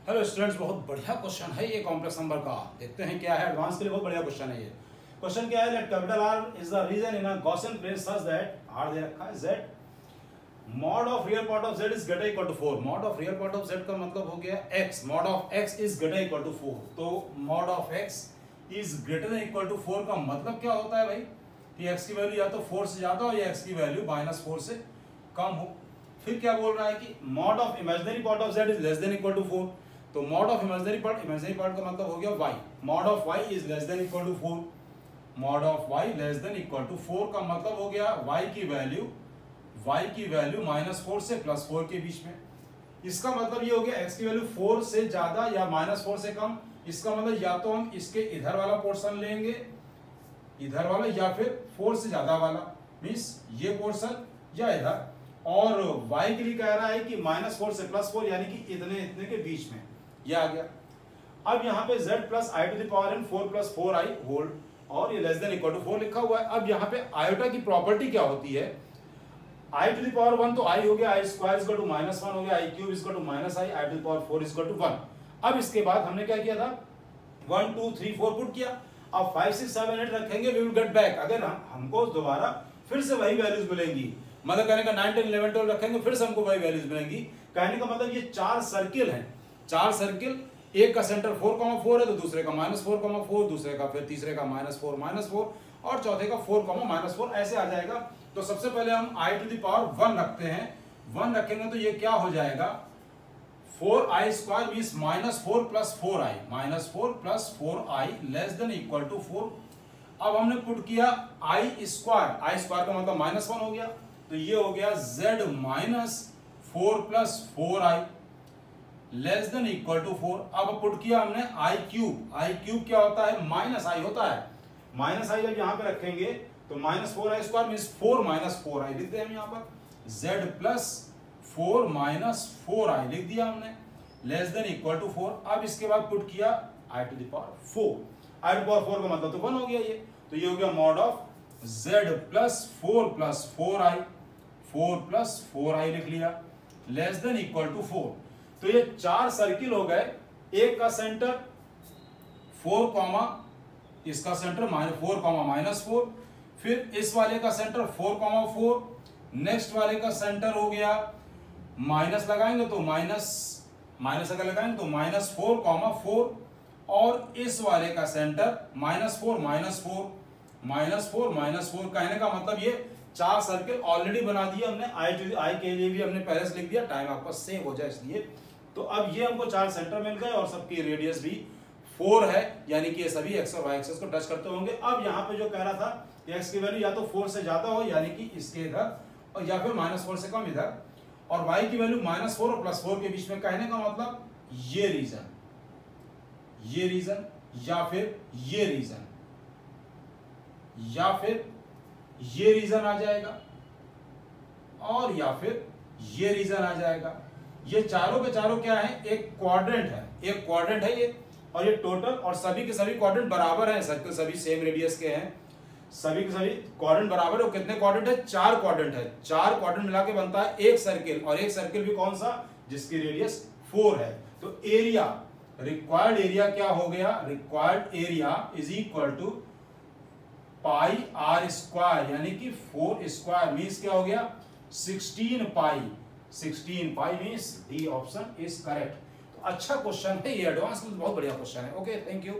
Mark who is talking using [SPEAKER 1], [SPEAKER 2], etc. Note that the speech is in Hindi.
[SPEAKER 1] हेलो स्टूडेंट्स, बहुत बढ़िया क्वेश्चन है ये कॉम्प्लेक्स नंबर का। देखते हैं क्या है। एडवांस के लिए बहुत बढ़िया क्वेश्चन है ये। क्वेश्चन क्या है, let capital R is the region in a Gaussian plane such that R दे रखा है z mod of real part of z is greater equal to 4। Mod of real part of z का मतलब हो गया x, mod of x is greater equal to 4। तो mod of x is greater than equal to 4 का मतलब क्या होता है भाई कि x की वैल्यू या तो 4 से ज्यादा हो या x की वैल्यू -4 से कम हो। फिर क्या बोल रहा है कि mod of imaginary part of z is less than equal to 4। तो मॉड ऑफ इमेजिनरी पार्ट का मतलब हो गया y, mod of y is less than equal to 4। Mod of y less than equal to 4 का मतलब हो गया y की वैल्यू -4 से +4 के बीच में। इसका मतलब ये हो गया x की वैल्यू 4 से ज्यादा या -4 से कम। इसका मतलब या तो हम इसके इधर वाला पोर्शन लेंगे, इधर वाला, या फिर 4 से ज्यादा वाला, मींस ये पोर्शन या इधर। और y के लिए कह रहा है कि -4 से +4 यानी कि इतने के बीच में ये आ गया। अब यहाँ पे z plus i to the power n 4 + 4i hold और ये लेस देन इक्वल टू 4 लिखा हुआ है। अब यहाँ पे आयोटा की प्रॉपर्टी क्या होती है, i टू द पावर 1 तो i हो गया, i स्क्वायर इक्वल टू -1 हो गया, i cube equal to -i, i to the power 4 equal to 1। अब इसके बाद हमने क्या किया था, 1 2 3 4 पुट किया। अब 5 6 7 8 रखेंगे, वी विल गेट बैक। अगर हमको दोबारा फिर से वही वैल्यूज मिलेंगी, मतलब कहने का 9 10 11 12 रखेंगे फिर से हमको वही वैल्यूज मिलेंगी। कहने का मतलब ये 4 सर्किल हैं, 4 सर्किल, एक का सेंटर 4,4 है तो दूसरे का -4,4, दूसरे का फिर तीसरे का -4 और चौथे का 4,-4 ऐसे आ जाएगा। तो सबसे पहले हम i टू द पावर 1 रखते हैं। 1 रखेंगे तो ये क्या हो जाएगा, 4i square means -4 + 4i, -4 + 4i less than equal to 4। अब हमने पुट किया i स्क्वायर का मतलब -1 हो गया, तो ये हो गया z -4 + 4i less than equal to 4। अब पुट किया हमने i क्यूब क्या होता है, -i होता है। -i जब यहाँ पे रखेंगे तो -4i स्क्वायर मींस 4 - 4i लिख दें हम यहाँ पर, z + 4 - 4i लिख दिया हमने लेस देन इक्वल टू 4। अब इसके बाद पुट किया i to the power 4, i to the power 4 का मतलब तो 1 हो गया ये। तो ये हो गया mod of z + 4 + 4i, 4 + 4i लिख लिया लेस देन इक्वल टू 4। तो ये 4 सर्किल हो गए, एक का सेंटर 4, इसका सेंटर -4, -4, फिर इस वाले का सेंटर 4,4, नेक्स्ट वाले का सेंटर हो गया माइनस लगाएंगे तो माइनस अगर लगाएंगे तो -4,4 और इस वाले का सेंटर -4, -4 कहने का मतलब ये 4 सर्किल ऑलरेडी बना दिए हमने। आई के लिए भी हमने पहले से लिख दिया, टाइम आपका सेव हो जाए इसलिए। तो अब ये हमको 4 सेंटर मिल गए और सबकी रेडियस भी 4 है, यानी कि ये सभी x और y एक्सिस को टच करते होंगे। अब यहाँ पे जो कह रहा था कि x की वैल्यू या तो 4 से ज्यादा हो यानी कि इसके इधर, और या फिर -4 से कम इधर, और y की वैल्यू -4 और +4 के बीच में। कहने का मतलब ये रीजन या फिर ये रीजन या फिर ये रीजन आ जाएगा और या फिर ये रीजन आ जाएगा। ये चारों के चारों क्या है, एक क्वाड्रेंट है ये, और ये टोटल, और सभी के सभी क्वाड्रेंट बराबर हैं, सर्कल सभी सेम रेडियस के हैं, सभी के सभी क्वाड्रेंट बराबर है। और कितने क्वाड्रेंट है, 4 क्वाड्रेंट है। 4 क्वाड्रेंट मिला के बनता है एक सर्किल, और एक सर्किल भी कौन सा, जिसकी रेडियस 4 है। तो एरिया, रिक्वायर्ड एरिया क्या हो गया, required area is equal to πr², यानी कि 4 स्क्वायर मींस क्या हो गया, 16 pi means D option is correct. तो अच्छा क्वेश्चन है ये, एडवांस में बहुत बढ़िया क्वेश्चन है। Okay, thank you.